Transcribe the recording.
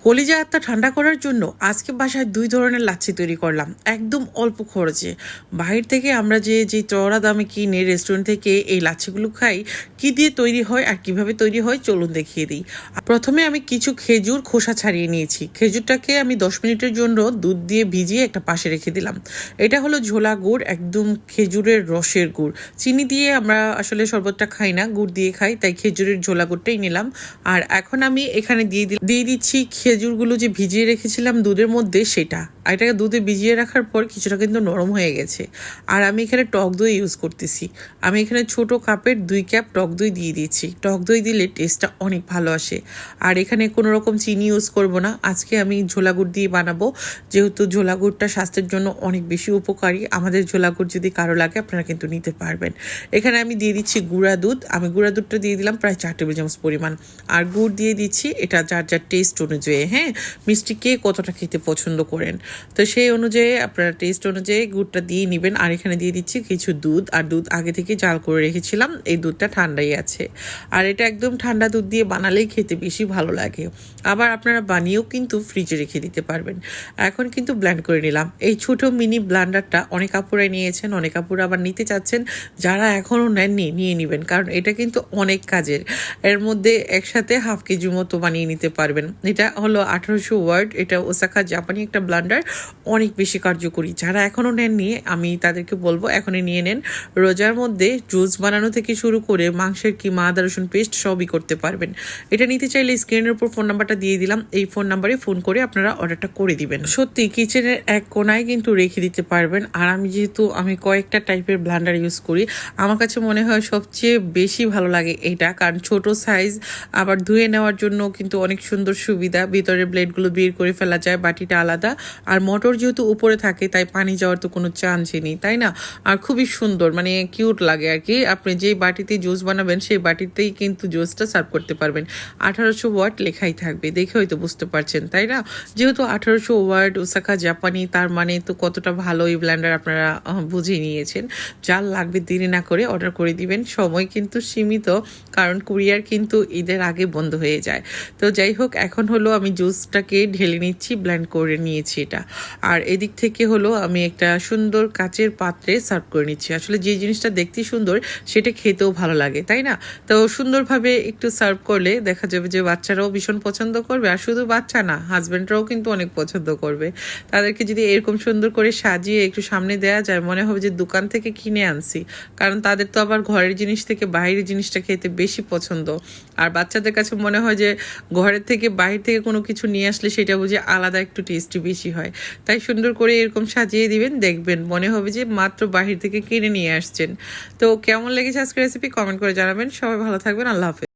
কলিজা আত্মা ঠান্ডা করার জন্য আজকে বাসায় 2 ধরনের লাচ্ছি তৈরি করলাম একদম অল্প খরচে। বাহির থেকে আমরা যে চড়া দামে কিনে রেস্টুরেন্ট থেকে এই লাচ্ছিগুলো খাই, কি দিয়ে তৈরি হয় আর কিভাবে তৈরি হয় চলুন দেখিয়ে দিই। প্রথমে আমি কিছু খেজুর খোসা ছাড়িয়ে নিয়েছি। খেজুরটাকে আমি 10 মিনিটের জন্য দুধ দিয়ে ভিজিয়ে একটা পাশে রেখে দিলাম। এটা হলো ঝোলা গুড়, একদম খেজুরের রসের গুড়। চিনি দিয়ে আমরা আসলে শরবতটা খাই না, গুড় দিয়ে খাই, তাই খেজুরের ঝোলা গুড়টাই নিলাম। আর এখন আমি এখানে দিয়ে দিচ্ছি খেজুরগুলো যে ভিজিয়ে রেখেছিলাম দুধের মধ্যে সেটা। আর এটাকে দুধে ভিজিয়ে রাখার পর কিছুটা কিন্তু নরম হয়ে গেছে। আর আমি এখানে টক দই ইউজ করতেছি। আমি এখানে ছোট কাপের 2 কাপ টক দই দিয়ে দিচ্ছি। টক দই দিলে টেস্টটা অনেক ভালো আসে। আর এখানে কোনো রকম চিনি ইউজ করব না, আজকে আমি ঝোলা গুড় দিয়ে বানাবো। যেহেতু ঝোলা গুড়টা স্বাস্থ্যের জন্য অনেক বেশি উপকারী, আমাদের ঝোলা গুড় যদি কারো লাগে আপনারা কিন্তু নিতে পারবেন। এখানে আমি দিয়ে দিচ্ছি গুঁড়া দুধ। আমি গুঁড়া দুধটা দিয়ে দিলাম প্রায় 4 টেবিল চামচ পরিমাণ। আর গুড় দিয়ে দিচ্ছি, এটা যার যার টেস্ট অনুযায়ী। হ্যাঁ, মিষ্টি কে কতটা খেতে পছন্দ করেন, তো সেই অনুযায়ী আপনারা টেস্ট অনুযায়ী গুড়টা দিয়ে নেবেন। আর এখানে দিয়ে দিচ্ছি কিছু দুধ। আর দুধ আগে থেকে জাল করে রেখেছিলাম, এই দুধটা ঠান্ডাই আছে। আর এটা একদম ঠান্ডা দুধ দিয়ে বানালেই খেতে বেশি ভালো লাগে। আবার আপনারা বানিয়েও কিন্তু ফ্রিজে রেখে দিতে পারবেন। এখন কিন্তু ব্লেন্ড করে নিলাম। এই ছোট মিনি ব্লেন্ডারটা অনেক আপুরাই নিয়েছেন, অনেক আপুরা আবার নিতে চাচ্ছেন। যারা এখনও নেননি নিয়ে নেবেন, কারণ এটা কিন্তু অনেক কাজের। এর মধ্যে একসাথে হাফ কেজি মতো বানিয়ে নিতে পারবেন। এটা হলো 1800 ওয়াট, এটা ওসাকা জাপানি একটা ব্লেন্ডার, অনেক বেশি কার্যকরী। যারা এখনও নেননি আমি তাদেরকে বলবো এখনই নিয়ে নেন। রোজার মধ্যে জুস বানানো থেকে শুরু করে মাংসের কিমা, আদা রসুন পেস্ট সবই করতে পারবেন। এটা নিতে চাইলে স্ক্রিনের উপর ফোন নাম্বারটা দিয়ে দিলাম, এই ফোন নাম্বারে ফোন করে আপনারা অর্ডারটা করে দিবেন। সত্যি কিচেনের এক কোনায় কিন্তু রেখে দিতে পারবেন। আর আমি যেহেতু কয়েকটা টাইপের ব্লেন্ডার ইউজ করি, আমার কাছে মনে হয় সবচেয়ে বেশি ভালো লাগে এটা, কারণ ছোট সাইজ, আবার ধুয়ে নেওয়ার জন্য কিন্তু অনেক সুন্দর সুবিধা। ভিতরে ব্লেডগুলো বের করে ফেলা যায়, বাটিটা আলাদা। আর মোটর যেহেতু উপরে থাকে তাই পানি যাওয়ার তো কোনো চান্সই নেই, তাই না? আর খুবই সুন্দর, মানে কিউট লাগে আর কি। আপনি যেই বাটিতে জুস বানাবেন সেই বাটিতেই কিন্তু জুসটা সার্ভ করতে পারবেন। 1800 ওয়াট লেখাই থাকবে, দেখে হয়তো বুঝতে পারছেন, তাই না? যেহেতু 1800 ওয়াট ওসাকা জাপানি, তার মানে তো কতটা ভালো এই ব্লেন্ডার আপনারা বুঝে নিয়েছেন। যার লাগবে দেরি না করে অর্ডার করে দিবেন। সময় কিন্তু সীমিত, কারণ কুরিয়ার কিন্তু ঈদের আগে বন্ধ হয়ে যায়। তো যাই হোক, এখন হলো আমি জুসটাকে ঢেলে নিচ্ছি, ব্লেন্ড করে নিয়েছি এটা। আর এদিক থেকে হলো আমি একটা সুন্দর কাচের পাত্রে সার্ভ করে নিচ্ছি। আসলে যে জিনিসটা দেখতে সুন্দর সেটা খেতেও ভালো লাগে, তাই না? তো সুন্দরভাবে একটু সার্ভ করলে দেখা যাবে যে বাচ্চারাও ভীষণ পছন্দ করবে। আর শুধু বাচ্চা না, হাজব্যান্ডরাও কিন্তু অনেক পছন্দ করবে। তাদেরকে যদি এরকম সুন্দর করে সাজিয়ে একটু সামনে দেওয়া যায়, মনে হবে যে দোকান থেকে কিনে আনছি। কারণ তাদের তো আবার ঘরের জিনিস থেকে বাইরের জিনিসটা খেতে বেশি পছন্দ। আর বাচ্চাদের কাছে মনে হয় যে ঘরের থেকে বাইরে থেকে কোনো কিছু নিয়ে আসলে সেটা বুঝে আলাদা একটু টেস্টি বেশি হয়। তাই সুন্দর করে এরকম সাজিয়ে দিবেন, দেখবেন মনে হবে যে মাত্র বাহির থেকে কিনে নিয়ে আসছেন। তো কেমন লেগেছে আজকের রেসিপি কমেন্ট করে জানাবেন। সবাই ভালো থাকবেন, আল্লাহ হাফেজ।